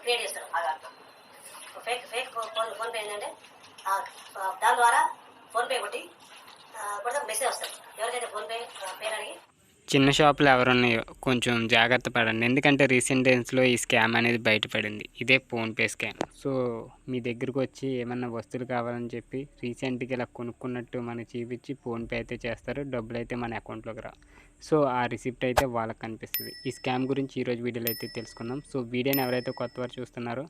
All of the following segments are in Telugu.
క్రియేట్ చేస్తారు. ఫేక్ ఫేక్ ఫోన్పే ఏంటంటే దాని ద్వారా ఫోన్పే కొట్టి కొడితే మెసేజ్ వస్తుంది. ఎవరికైతే ఫోన్పే పేరు అడిగి చిన్న షాపులు ఎవరున్నాయో కొంచెం జాగ్రత్త పడండి. ఎందుకంటే రీసెంట్ డేస్లో ఈ స్కామ్ అనేది బయటపడింది. ఇదే ఫోన్పే స్కామ్. సో మీ దగ్గరకు వచ్చి ఏమన్నా వస్తువులు కావాలని చెప్పి రీసెంట్గా ఇలా కొనుక్కున్నట్టు మనకి చూపించి ఫోన్పే అయితే చేస్తారు. డబ్బులు అయితే మన అకౌంట్లోకి రా. సో ఆ రిసిప్ట్ అయితే వాళ్ళకి కనిపిస్తుంది. ఈ స్కామ్ గురించి ఈరోజు వీడియోలో అయితే తెలుసుకుందాం. సో వీడియోని ఎవరైతే కొత్త వారు చూస్తున్నారో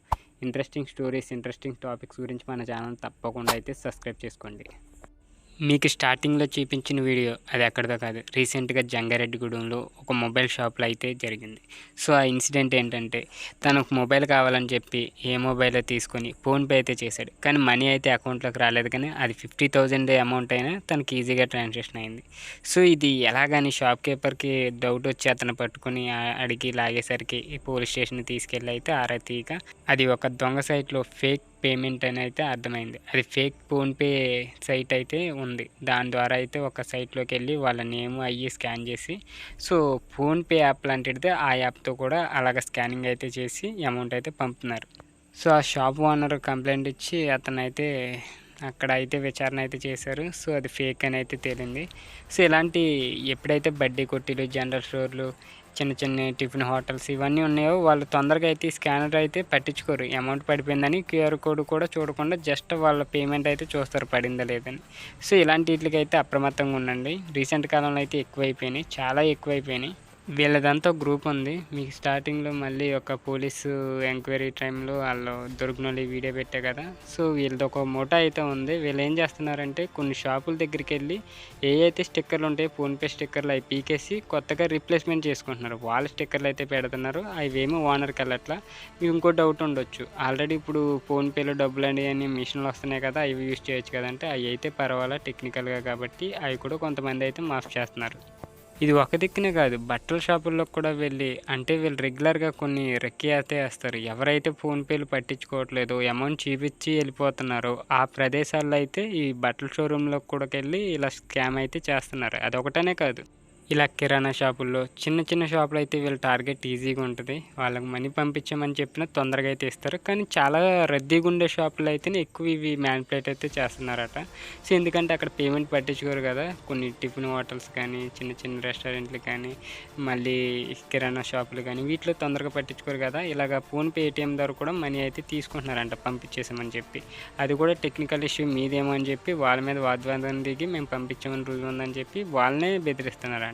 ఇంట్రెస్టింగ్ స్టోరీస్, ఇంట్రెస్టింగ్ టాపిక్స్ గురించి మన ఛానల్ తప్పకుండా అయితే సబ్స్క్రైబ్ చేసుకోండి. మీకు స్టార్టింగ్లో చూపించిన వీడియో అది ఎక్కడిదో కాదు, రీసెంట్గా జంగారెడ్డిగూడెంలో ఒక మొబైల్ షాప్లో అయితే జరిగింది. సో ఆ ఇన్సిడెంట్ ఏంటంటే తనకు మొబైల్ కావాలని చెప్పి ఏ మొబైల్ తీసుకొని ఫోన్పే అయితే చేశాడు. కానీ మనీ అయితే అకౌంట్లోకి రాలేదు. కానీ అది 50,000 అమౌంట్ అయినా తనకి ఈజీగా ట్రాన్సాక్షన్ అయింది. సో ఇది ఎలాగని షాప్ కీపర్కి డౌట్ వచ్చి అతను పట్టుకొని అడిగి లాగేసరికి ఈ పోలీస్ స్టేషన్కి తీసుకెళ్ళి అయితే ఆరా తీయక అది ఒక దొంగ సైట్లో ఫేక్ పేమెంట్ అని అయితే అర్థమైంది. అది ఫేక్ ఫోన్పే సైట్ అయితే ఉంది. దాని ద్వారా అయితే ఒక సైట్లోకి వెళ్ళి వాళ్ళ నేమ్ అయ్యి స్కాన్ చేసి, సో ఫోన్పే యాప్ లాంటిది ఆ యాప్తో కూడా అలాగ స్కానింగ్ అయితే చేసి అమౌంట్ అయితే పంపుతున్నారు. సో ఆ షాప్ ఓనర్ కంప్లైంట్ ఇచ్చి అతనైతే అక్కడ అయితే విచారణ అయితే చేశారు. సో అది ఫేక్ అని అయితే తేలింది. సో ఇలాంటి ఎప్పుడైతే బడ్డీ కొట్టీలు, జనరల్ స్టోర్లు, చిన్న చిన్న టిఫిన్ హోటల్స్ ఇవన్నీ ఉన్నాయో వాళ్ళు తొందరగా అయితే స్కానర్ అయితే పట్టించుకోరు. అమౌంట్ పడిపోయిందని క్యూఆర్ కోడ్ కూడా చూడకుండా జస్ట్ వాళ్ళ పేమెంట్ అయితే చూస్తారు పడిందా లేదని. సో ఇలాంటి వీటికైతే అప్రమత్తంగా ఉండండి. రీసెంట్ కాలంలో అయితే ఎక్కువైపోయినాయి, చాలా ఎక్కువైపోయినాయి. వీళ్ళదంతా గ్రూప్ ఉంది. మీకు స్టార్టింగ్లో మళ్ళీ ఒక పోలీసు ఎంక్వైరీ టైంలో వాళ్ళు దొరికిన వాళ్ళు వీడియో పెట్టే కదా. సో వీళ్ళది ఒక మూటా అయితే ఉంది. వీళ్ళు ఏం చేస్తున్నారంటే కొన్ని షాపుల దగ్గరికి వెళ్ళి ఏ అయితే స్టిక్కర్లు ఉంటాయో ఫోన్పే స్టిక్కర్లు అవి పీకేసి కొత్తగా రీప్లేస్మెంట్ చేసుకుంటున్నారు. వాళ్ళ స్టిక్కర్లు అయితే పెడుతున్నారు. అవేమో ఓనర్కి వెళ్ళట్లా. మీకు ఇంకో డౌట్ ఉండొచ్చు, ఆల్రెడీ ఇప్పుడు ఫోన్పేలో డబ్బులు అని మిషన్లు వస్తున్నాయి కదా, అవి యూజ్ చేయొచ్చు కదంటే అవి అయితే పర్వాలా టెక్నికల్గా కాబట్టి అవి కూడా కొంతమంది అయితే మాఫ్ చేస్తున్నారు. ఇది ఒక దిక్కునే కాదు, బట్టల షాపుల్లో కూడా వెళ్ళి అంటే వీళ్ళు రెగ్యులర్గా కొన్ని రెక్కి అయితే వేస్తారు. ఎవరైతే ఫోన్పేలు పట్టించుకోవట్లేదో అమౌంట్ చూపించి వెళ్ళిపోతున్నారో ఆ ప్రదేశాల్లో అయితే ఈ బట్టల షోరూంలో కూడా వెళ్ళి ఇలా స్కామ్ అయితే చేస్తున్నారు. అదొకటనే కాదు, ఇలా కిరాణా షాపుల్లో చిన్న చిన్న షాపులు అయితే వీళ్ళ టార్గెట్ ఈజీగా ఉంటుంది. వాళ్ళకి మనీ పంపించామని చెప్పినా తొందరగా అయితే ఇస్తారు. కానీ చాలా రద్దీగా ఉండే షాపులు అయితేనే ఎక్కువ ఇవి మ్యానిపులేట్ అయితే చేస్తున్నారట. సో ఎందుకంటే అక్కడ పేమెంట్ పట్టించుకోరు కదా. కొన్ని టిఫిన్ హోటల్స్ కానీ, చిన్న చిన్న రెస్టారెంట్లు కానీ, మళ్ళీ కిరాణా షాపులు కానీ వీటిలో తొందరగా పట్టించుకోరు కదా. ఇలాగ ఫోన్పే ఏటీఎం ద్వారా కూడా మనీ అయితే తీసుకుంటున్నారంట పంపించేసామని చెప్పి. అది కూడా టెక్నికల్ ఇష్యూ మీదేమో అని చెప్పి వాళ్ళ మీద వాగ్వాదం దిగి మేము పంపించామని రుజువు ఉందని చెప్పి వాళ్ళనే బెదిరిస్తున్నారంట.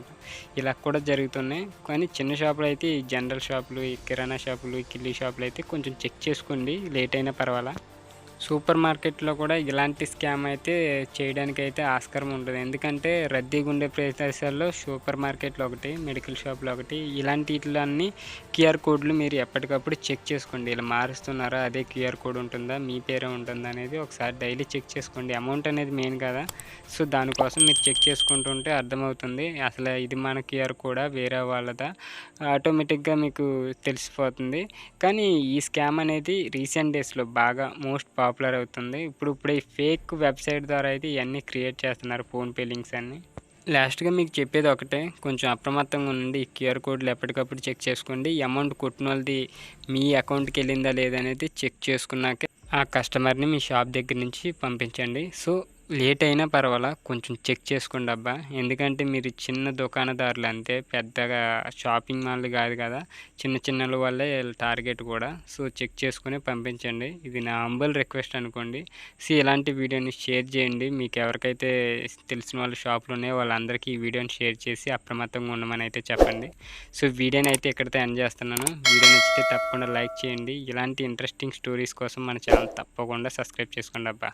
ఇలా కూడా జరుగుతున్నాయి. కానీ చిన్న షాపులు అయితే ఈ జనరల్ షాపులు, ఈ కిరాణా షాపులు, ఈ కిల్లీ షాపులు అయితే కొంచెం చెక్ చేసుకోండి, లేట్ అయినా పర్వాలా. సూపర్ మార్కెట్లో కూడా ఇలాంటి స్కామ్ అయితే చేయడానికి అయితే ఆస్కారం ఉంటుంది. ఎందుకంటే రద్దీగా ఉండే ప్రదేశాల్లో సూపర్ మార్కెట్లో ఒకటి, మెడికల్ షాప్లో ఒకటి, ఇలాంటి వీటిలన్నీ క్యూఆర్ కోడ్లు మీరు ఎప్పటికప్పుడు చెక్ చేసుకోండి. ఇలా మారుస్తున్నారా, అదే క్యూఆర్ కోడ్ ఉంటుందా, మీ పేరే ఉంటుందా అనేది ఒకసారి డైలీ చెక్ చేసుకోండి. అమౌంట్ అనేది మెయిన్ కదా. సో దానికోసం మీరు చెక్ చేసుకుంటుంటే అర్థమవుతుంది అసలు ఇది మన క్యూఆర్ కోడా వేరే వాళ్ళదా, ఆటోమేటిక్గా మీకు తెలిసిపోతుంది. కానీ ఈ స్కామ్ అనేది రీసెంట్ డేస్లో బాగా మోస్ట్ పాపులర్ అవుతుంది. ఇప్పుడు ఈ ఫేక్ వెబ్సైట్ ద్వారా అయితే ఇవన్నీ క్రియేట్ చేస్తున్నారు, ఫోన్పే లింక్స్ అన్నీ. లాస్ట్గా మీకు చెప్పేది ఒకటే, కొంచెం అప్రమత్తంగా ఉండండి. ఈ క్యూఆర్ కోడ్లు ఎప్పటికప్పుడు చెక్ చేసుకోండి. ఈ అమౌంట్ కొట్టిన వాళ్ళది మీ అకౌంట్కి వెళ్ళిందా లేదనేది చెక్ చేసుకున్నాకే ఆ కస్టమర్ని మీ షాప్ దగ్గర నుంచి పంపించండి. సో లేట్ అయినా పర్వాలా కొంచెం చెక్ చేసుకోండి అబ్బా. ఎందుకంటే మీరు చిన్న దుకాణదారులు అంతే, పెద్దగా షాపింగ్ మాల్లు కాదు కదా. చిన్న చిన్నల వల్లే టార్గెట్ కూడా. సో చెక్ చేసుకుని పంపించండి. ఇది నా హంబల్ రిక్వెస్ట్ అనుకోండి. సో ఇలాంటి వీడియోని షేర్ చేయండి. మీకు ఎవరికైతే తెలిసిన వాళ్ళ షాపులు ఉన్నాయో వాళ్ళందరికీ ఈ వీడియోని షేర్ చేసి అప్రమత్తంగా ఉండమని అయితే చెప్పండి. సో వీడియోని అయితే ఇక్కడితో ఎండ్ చేస్తున్నాను. వీడియో నచ్చితే తప్పకుండా లైక్ చేయండి. ఇలాంటి ఇంట్రెస్టింగ్ స్టోరీస్ కోసం మన ఛానల్ తప్పకుండా సబ్స్క్రైబ్ చేసుకోండి అబ్బా.